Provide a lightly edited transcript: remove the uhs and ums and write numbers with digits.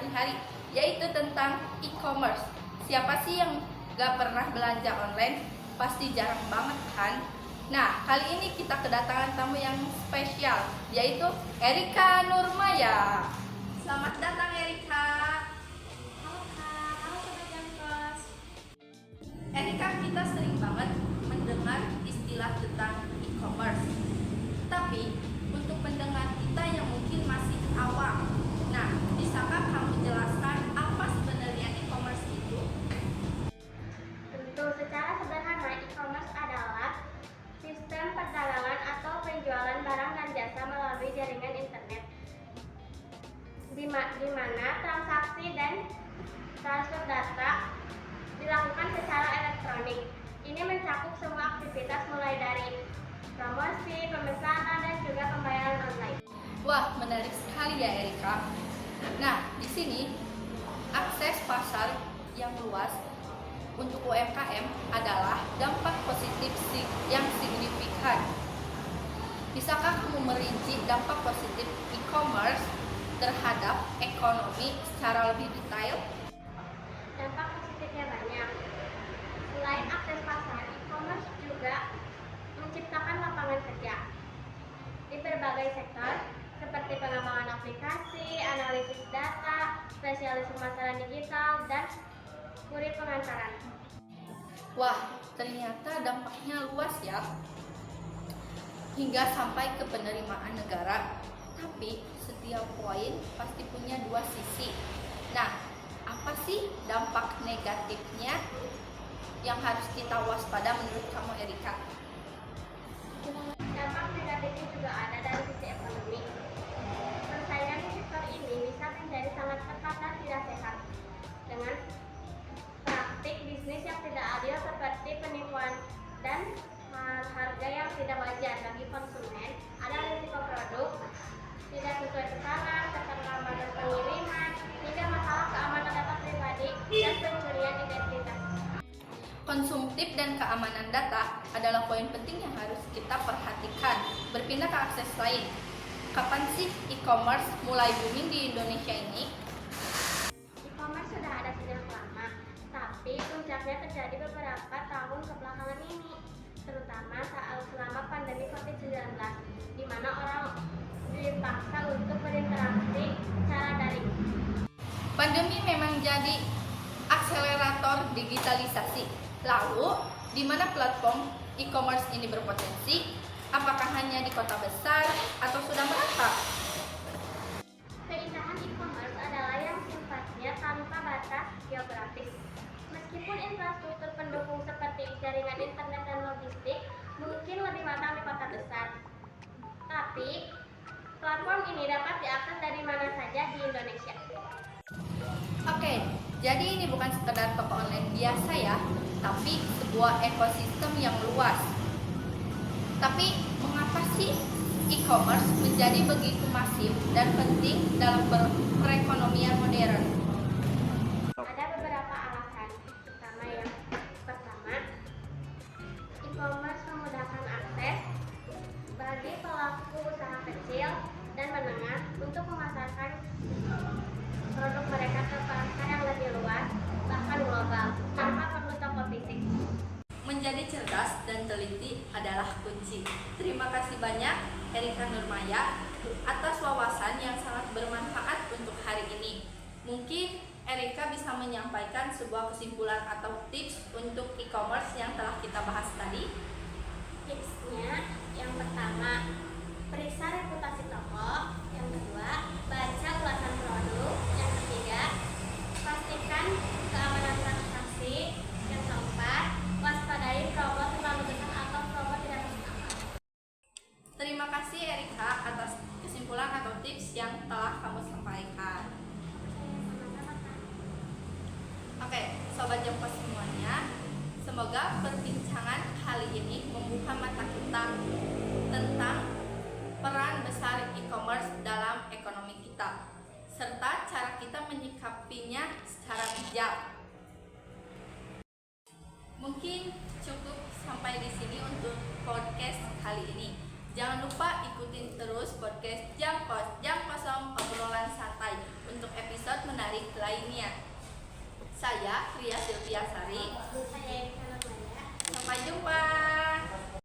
sehari-hari, yaitu tentang e-commerce. Siapa sih yang gak pernah belanja online? Pasti jarang banget kan? Nah, kali ini kita kedatangan tamu yang spesial, yaitu Erika Nurmaya. Selamat datang Erika. Halo Kak, halo Sobat Jankos. Erika, kita sering banget mendengar istilah tentang e-commerce. Tapi untuk pendengar kita yang mungkin masih awam, nah, bisakah kamu jelaskan apa sebenarnya e-commerce itu? Tentu secara sederhana e-commerce adalah sistem perdagangan atau penjualan barang dan jasa melalui jaringan internet di mana transaksi dan transfer data dilakukan secara elektronik. Ini mencakup semua aktivitas mulai dari promosi, pemesanan, dan juga pembayaran online. Wah, menarik sekali ya Erika. Nah, di sini akses pasar yang luas untuk UMKM adalah dampak positif yang signifikan. Bisakah kamu merinci dampak positif e-commerce terhadap ekonomi secara lebih detail? Dampak positifnya banyak. Selain akses pasar, e-commerce juga menciptakan lapangan kerja di berbagai sektor seperti pengembangan aplikasi, analisis data, spesialis pemasaran digital, dan kurir pengantaran. Wah, ternyata dampaknya luas ya, hingga sampai ke penerimaan negara. Tapi setiap poin pasti punya dua sisi. Nah, apa sih dampak negatifnya yang harus kita waspada menurut kamu Erika? Dampak negatifnya juga ada dari sisi ekonomi. Persaingan di sektor ini bisa menjadi sangat ketat dan tidak sehat dengan praktik bisnis yang tidak adil seperti penipuan dan harga yang tidak wajar bagi konsumen. Ada risiko produk tidak sesuai pesanan, keterlambatan pengiriman, hingga masalah keamanan data pribadi dan pencurian identitas. Konsumtif dan keamanan data adalah poin penting yang harus kita perhatikan. Berpindah ke akses lain. Kapan sih e-commerce mulai booming di Indonesia ini? E-commerce sudah ada sejak lama, tapi puncaknya terjadi beberapa tahun kebelakangan ini, terutama saat selama pandemi COVID-19, di mana orang dipaksa untuk berinteraksi secara daring. Pandemi memang jadi akselerator digitalisasi. Lalu, di mana platform e-commerce ini berpotensi? Apakah hanya di kota besar atau sudah merata? Keindahan e-commerce adalah yang sifatnya tanpa batas geografis. Meskipun infrastruktur pendukung seperti jaringan internet dan logistik mungkin lebih matang di kota besar, tapi platform ini dapat diakses dari mana saja di Indonesia. Oke, jadi ini bukan sekedar toko online biasa ya, tapi sebuah ekosistem yang luas. Tapi mengapa sih e-commerce menjadi begitu masif dan penting dalam perekonomian modern? Ada beberapa alasan, terutama yang pertama, e-commerce memudahkan akses bagi pelaku usaha kecil dan menengah untuk memasarkan produk mereka ke pasar yang lebih luas, bahkan global, tanpa perlu toko fisik. Menjadi cerdas dan teliti adalah kunci. Terima kasih banyak Erika Nurmaya atas wawasan yang sangat bermanfaat untuk hari ini. Mungkin Erika bisa menyampaikan sebuah kesimpulan atau tips untuk e-commerce yang telah kita bahas tadi. Tipsnya, yang pertama, periksa reputasi toko. Yang kedua, baca ulasan produk. Yang ketiga, pastikan keamanan transaksi. Yang keempat, waspadai promo terlalu besar atau promo tidak masuk akal. Terima kasih Erika atas kesimpulan atau tips yang telah kamu sampaikan. Oke, Sobat Jankos semuanya, semoga perbincangan kali ini membuka mata kita tentang peran besar e-commerce dalam ekonomi kita, serta cara kita menyikapinya secara bijak. Mungkin cukup sampai di sini untuk podcast kali ini. Jangan lupa ikutin terus podcast Jam Kosong obrolan santai untuk episode menarik Saya Ria Silviasari